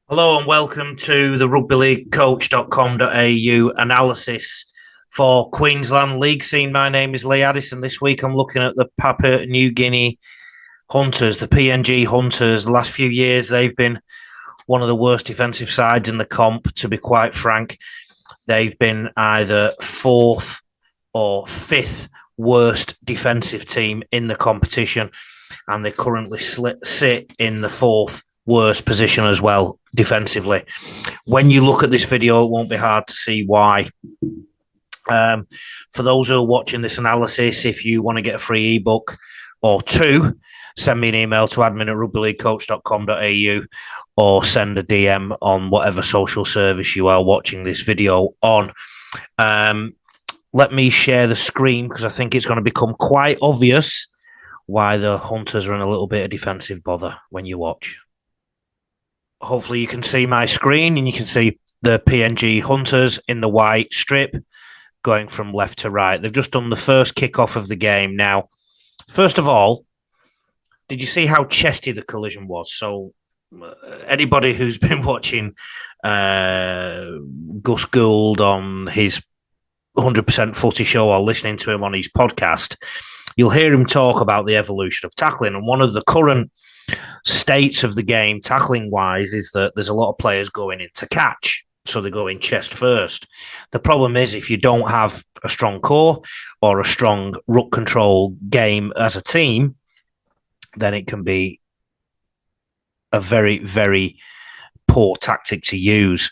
Hello and welcome to the rugbyleaguecoach.com.au analysis for Queensland League scene. My name is Addison. This week I'm looking at the Papua New Guinea Hunters, the PNG Hunters. The last few years they've been one of the worst defensive sides in the comp, to be quite frank. They've been either fourth or fifth worst defensive team in the competition, and they currently sit in the fourth worst position as well defensively. When you look at this video, it won't be hard to see why. For those who are watching this analysis, if you want to get a free ebook or two, send me an email to admin@rugbyleaguecoach.com.au or send a DM on whatever social service you are watching this video on. Let me share the screen because I think it's going to become quite obvious why the Hunters are in a little bit of defensive bother when you watch. Hopefully you can see my screen and you can see the PNG Hunters in the white strip going from left to right. They've just done the first kickoff of the game. Now, first of all, did you see how chesty the collision was? So anybody who's been watching Gus Gould on his 100% Footy show or listening to him on his podcast, you'll hear him talk about the evolution of tackling. And one of the current states of the game, tackling wise, is that there's a lot of players going in to catch. So they go in chest first. The problem is if you don't have a strong core or a strong ruck control game as a team, then it can be a very, very poor tactic to use.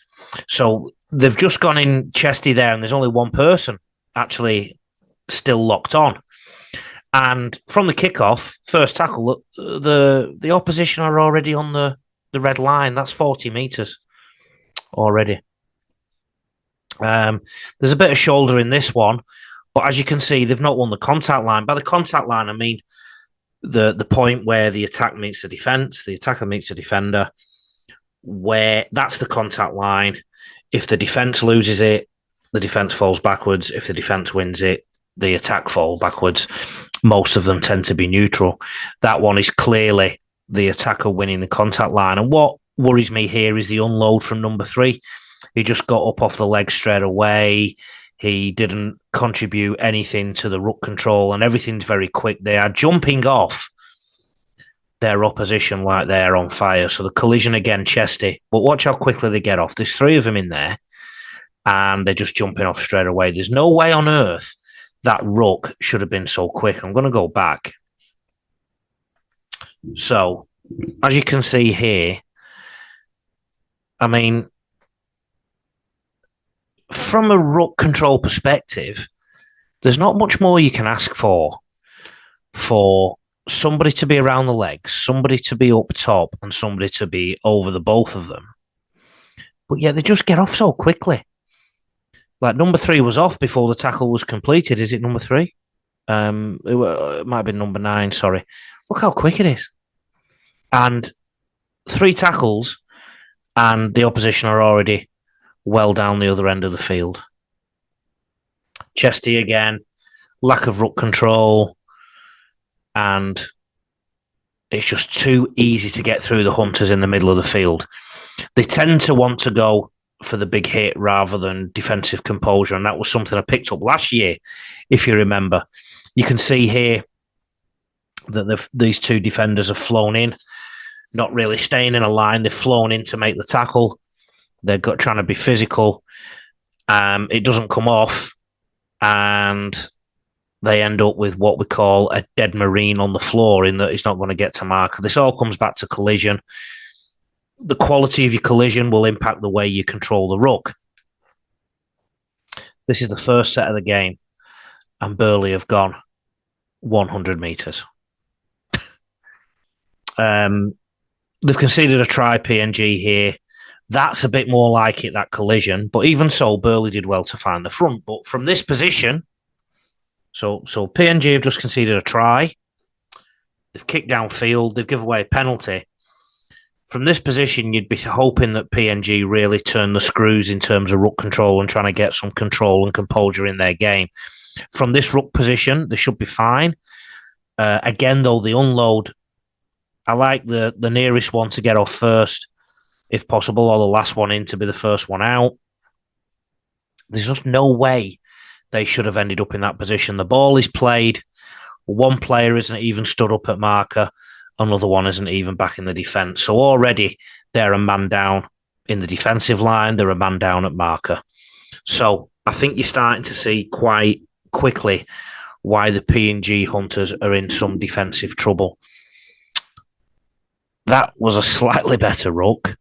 So they've just gone in chesty there, and there's only one person actually still locked on. And from the kickoff, first tackle, the opposition are already on the red line. That's 40 metres already. There's a bit of shoulder in this one, but as you can see, they've not won the contact line. By the contact line, I mean the point where the attack meets the defence, the attacker meets the defender, where that's the contact line. If the defence loses it, the defence falls backwards. If the defence wins it, the attack fall backwards. Most of them tend to be neutral. That one is clearly the attacker winning the contact line. And what worries me here is the unload from number 3. He just got up off the leg straight away. He didn't contribute anything to the ruck control, and everything's very quick. They are jumping off their opposition like they're on fire. So the collision again, chesty. But watch how quickly they get off. There's 3 of them in there, and they're just jumping off straight away. There's no way on earth that ruck should have been so quick. I'm going to go back. So, as you can see here, I mean, from a ruck control perspective, there's not much more you can ask for somebody to be around the legs, somebody to be up top, and somebody to be over the both of them. But yeah, they just get off so quickly. Like number 3 was off before the tackle was completed. Is it number 3? It might have been number 9, sorry. Look how quick it is. And 3 tackles, and the opposition are already well down the other end of the field. Chesty again, lack of ruck control, and it's just too easy to get through the Hunters in the middle of the field. They tend to want to go for the big hit rather than defensive composure, and that was something I picked up last year, if you remember. You can see here that these 2 defenders have flown in, not really staying in a line. They've flown in to make the tackle. They're trying to be physical. It doesn't come off, and they end up with what we call a dead marine on the floor, in that it's not going to get to mark. This all comes back to collision. The quality of your collision will impact the way you control the ruck. This is the first set of the game, and Burley have gone 100 metres. They've conceded a try, PNG here. That's a bit more like it, that collision. But even so, Burley did well to find the front. But from this position, so PNG have just conceded a try. They've kicked downfield. They've given away a penalty. From this position, you'd be hoping that PNG really turn the screws in terms of ruck control and trying to get some control and composure in their game. From this ruck position, they should be fine. Again, though, the unload, I like the nearest one to get off first. if possible, or the last one in to be the first one out. There's just no way they should have ended up in that position. The ball is played. One player isn't even stood up at marker. Another one isn't even back in the defence. So already they're a man down in the defensive line. They're a man down at marker. So I think you're starting to see quite quickly why the PNG Hunters are in some defensive trouble. That was a slightly better ruck.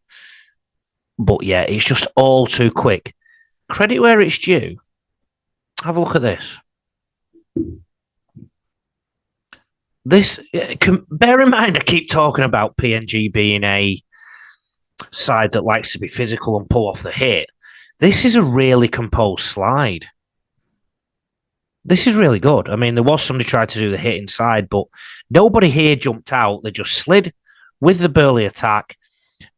But yeah, it's just all too quick. Credit where it's due. Have a look at this. Bear in mind, I keep talking about PNG being a side that likes to be physical and pull off the hit. This is a really composed slide. This is really good. I mean, there was somebody tried to do the hit inside, but nobody here jumped out. They just slid with the Burley attack,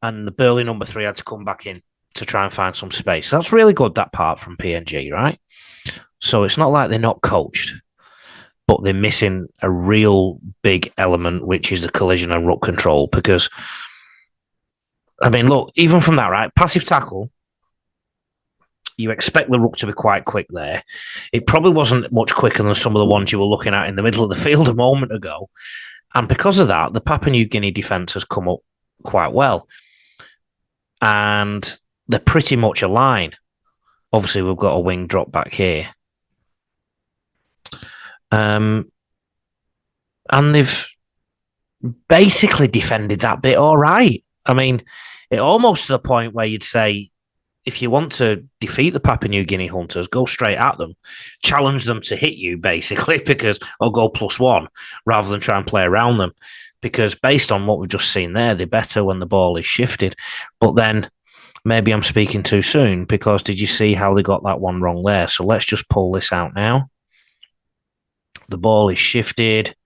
and the Burley number 3 had to come back in to try and find some space. That's really good, that part from PNG, right? So it's not like they're not coached, but they're missing a real big element, which is the collision and ruck control. Because, I mean, look, even from that, right? Passive tackle, you expect the ruck to be quite quick there. It probably wasn't much quicker than some of the ones you were looking at in the middle of the field a moment ago. And because of that, the Papua New Guinea defence has come up quite well. And they're pretty much a line. Obviously, we've got a wing drop back here. And they've basically defended that bit all right. I mean, it almost to the point where you'd say, if you want to defeat the Papua New Guinea Hunters, go straight at them, challenge them to hit you, basically, or go +1 rather than try and play around them. Because based on what we've just seen there, they're better when the ball is shifted. But then maybe I'm speaking too soon, because did you see how they got that one wrong there? So let's just pull this out now. The ball is shifted,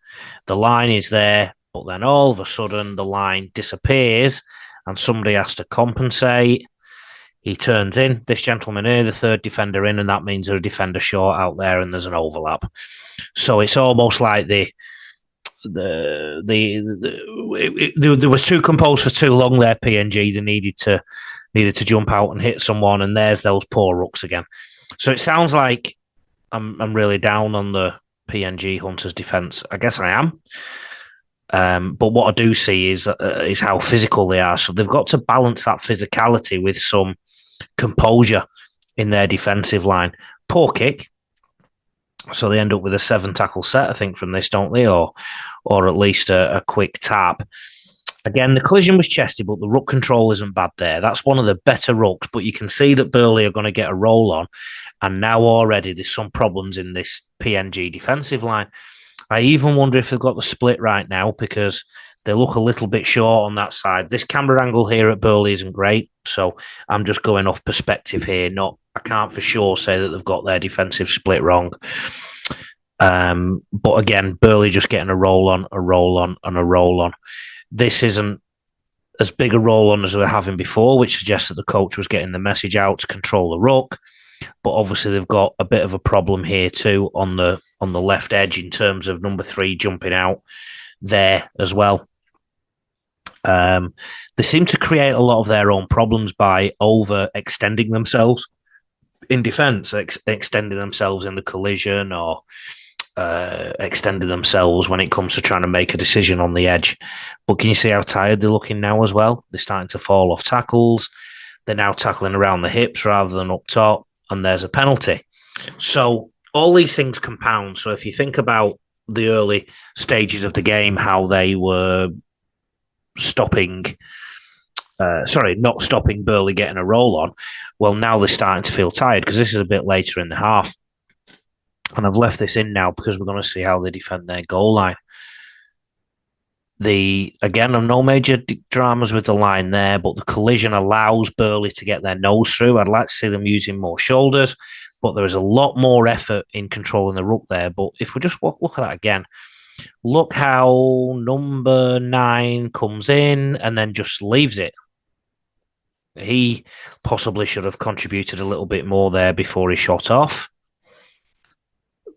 the line is there, but then all of a sudden the line disappears and somebody has to compensate. He turns in, this gentleman here, the third defender in, and that means there's a defender short out there and there's an overlap. So it's almost like they were too composed for too long there, PNG. They needed to jump out and hit someone, and there's those poor rucks again. So it sounds like I'm really down on the PNG Hunters defence. I guess I am. But what I do see is how physical they are. So they've got to balance that physicality with some composure in their defensive line. Poor kick. So they end up with a 7 tackle set, I think, from this, don't they? Or at least a quick tap. Again, the collision was chesty, but the ruck control isn't bad there. That's one of the better rucks, but you can see that Burley are going to get a roll on. And now already there's some problems in this PNG defensive line. I even wonder if they've got the split right now, because they look a little bit short on that side. This camera angle here at Burley isn't great, so I'm just going off perspective here. I can't for sure say that they've got their defensive split wrong. But again, Burley just getting a roll on, a roll on, and a roll on. This isn't as big a roll on as we were having before, which suggests that the coach was getting the message out to control the ruck. But obviously they've got a bit of a problem here too on the left edge in terms of number 3 jumping out there as well. They seem to create a lot of their own problems by overextending themselves in defence, extending themselves in the collision, or extending themselves when it comes to trying to make a decision on the edge. But can you see how tired they're looking now as well? They're starting to fall off tackles. They're now tackling around the hips rather than up top, and there's a penalty. So all these things compound. So if you think about the early stages of the game, how they were not stopping Burley getting a roll on, well, now they're starting to feel tired because this is a bit later in the half. And I've left this in now because we're going to see how they defend their goal line. Again, no major dramas with the line there, but the collision allows Burley to get their nose through. I'd like to see them using more shoulders, but there is a lot more effort in controlling the ruck there. But if we just look at that again, look how number 9 comes in and then just leaves it. He possibly should have contributed a little bit more there before he shot off.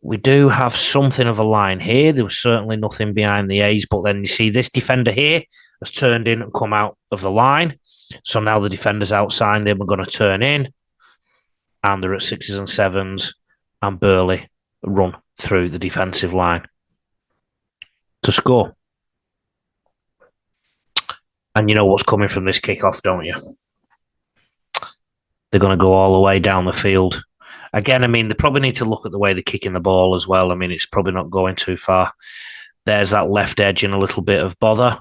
We do have something of a line here. There was certainly nothing behind the A's, but then you see this defender here has turned in and come out of the line. So now the defenders outside them are going to turn in, and they're at 6s and 7s, and Burley run through the defensive line to score. And you know what's coming from this kickoff, don't you? They're going to go all the way down the field. Again, I mean, they probably need to look at the way they're kicking the ball as well. I mean, it's probably not going too far. There's that left edge in a little bit of bother.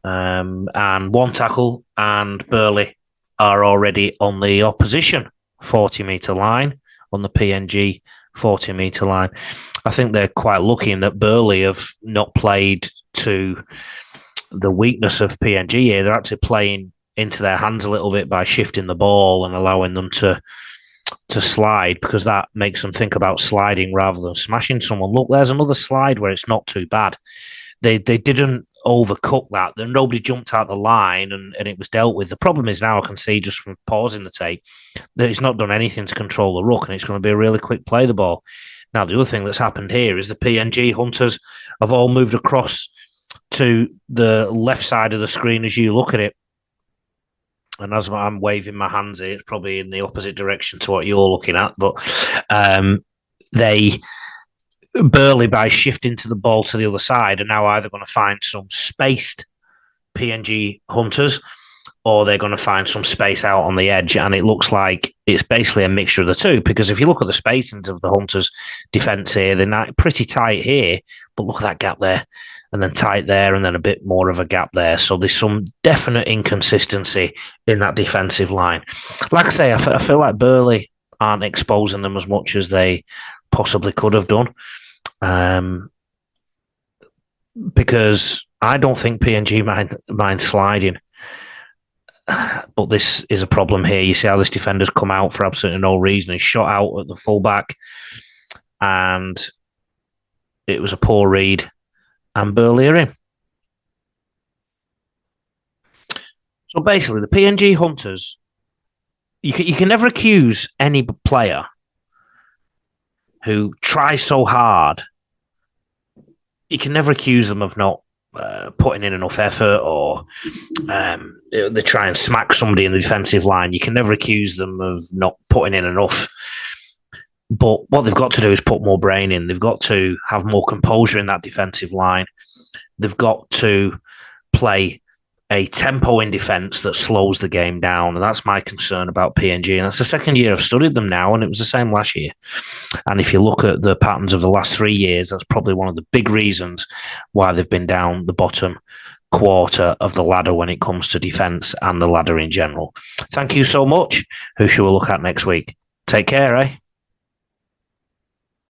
And one tackle, and Burley are already on the opposition 40-metre line, on the PNG 40-metre line. I think they're quite lucky in that Burley have not played to the weakness of PNG here. They're actually playing into their hands a little bit by shifting the ball and allowing them to slide, because that makes them think about sliding rather than smashing someone. Look, there's another slide where it's not too bad. They didn't overcook that. Nobody jumped out the line and it was dealt with. The problem is now I can see just from pausing the tape that it's not done anything to control the ruck, and it's going to be a really quick play the ball. Now, the other thing that's happened here is the PNG Hunters have all moved across to the left side of the screen as you look at it. And as I'm waving my hands here, it's probably in the opposite direction to what you're looking at. But Burley, by shifting to the ball to the other side, are now either going to find some spaced PNG Hunters, or they're going to find some space out on the edge. And it looks like it's basically a mixture of the two, because if you look at the spacings of the Hunters' defence here, they're pretty tight here, but look at that gap there, and then tight there, and then a bit more of a gap there. So there's some definite inconsistency in that defensive line. Like I say, I feel like Burley aren't exposing them as much as they possibly could have done, because I don't think PNG mind sliding. But this is a problem here. You see how this defender's come out for absolutely no reason. He's shot out at the fullback, and it was a poor read, and Burley are in. So basically, the PNG Hunters, you can never accuse any player who tries so hard. You can never accuse them of not putting in enough effort, or they try and smack somebody in the defensive line. You can never accuse them of not putting in enough. But what they've got to do is put more brain in. They've got to have more composure in that defensive line. They've got to play a tempo in defence that slows the game down. And that's my concern about PNG. And that's the second year I've studied them now, and it was the same last year. And if you look at the patterns of the last 3 years, that's probably one of the big reasons why they've been down the bottom quarter of the ladder when it comes to defence and the ladder in general. Thank you so much. Who shall we look at next week? Take care, eh?